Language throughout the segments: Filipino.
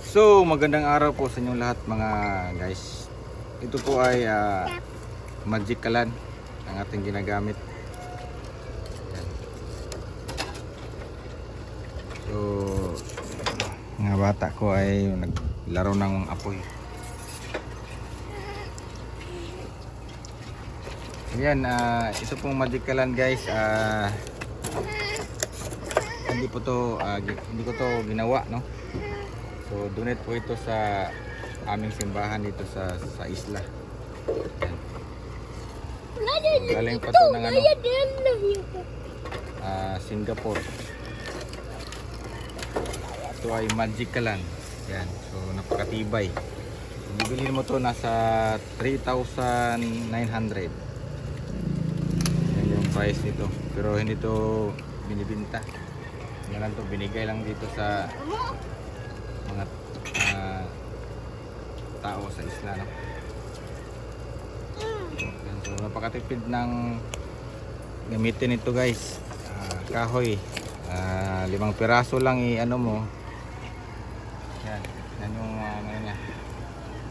So, magandang araw po sa inyong lahat mga guys. Ito po ay magic kalan ang ating ginagamit. Yan. So, mga bata ko ay naglaro ng apoy. Yan, ito pong magic kalan guys. Hindi ko to ginawa, no? So donate po ito sa aming simbahan dito sa isla. Yan. Galing pa to ng Singapore. Ito ay magic kalan. Yan. So napakatibay. Bibili mo to nasa 3,900. Yan yung price nito. Pero hindi to binibenta. Yan lang to, binigay lang dito sa mga tao sa isla, no? So napakatipid ng gamitin ito guys. Kahoy 5 piraso lang i-ano mo. Yan yung niya,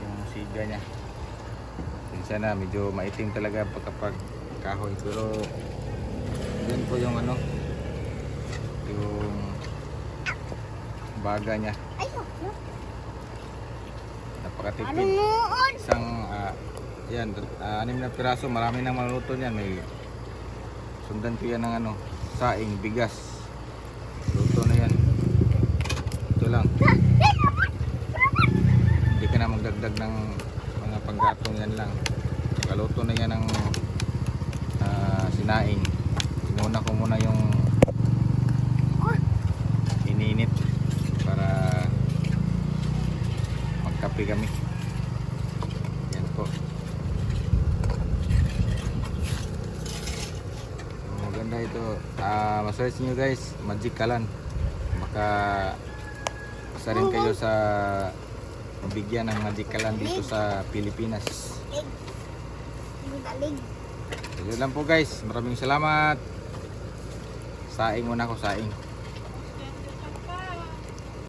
yung siga niya. Minsan na medyo maitim talaga kapag kahoy, pero yan po yung yung baga niya. Napakatipid. Isang yan, 6 na piraso, marami nang maluluto niyan. May sundan ko yan ng saing, bigas. Luto na yan. Ito lang. Hindi ka na magdagdag ng mga panggatong, yan lang. Kaluto na yan ng sinaing. Inuna ko muna yung ininit para magkape kami. Yan po. Maganda ito. Masearch nyo guys, magic kalan. Baka isa rin kayo sa mabigyan ng magic kalan dito sa Pilipinas. So, yun lang po guys. Maraming salamat. Saing muna ako, saing.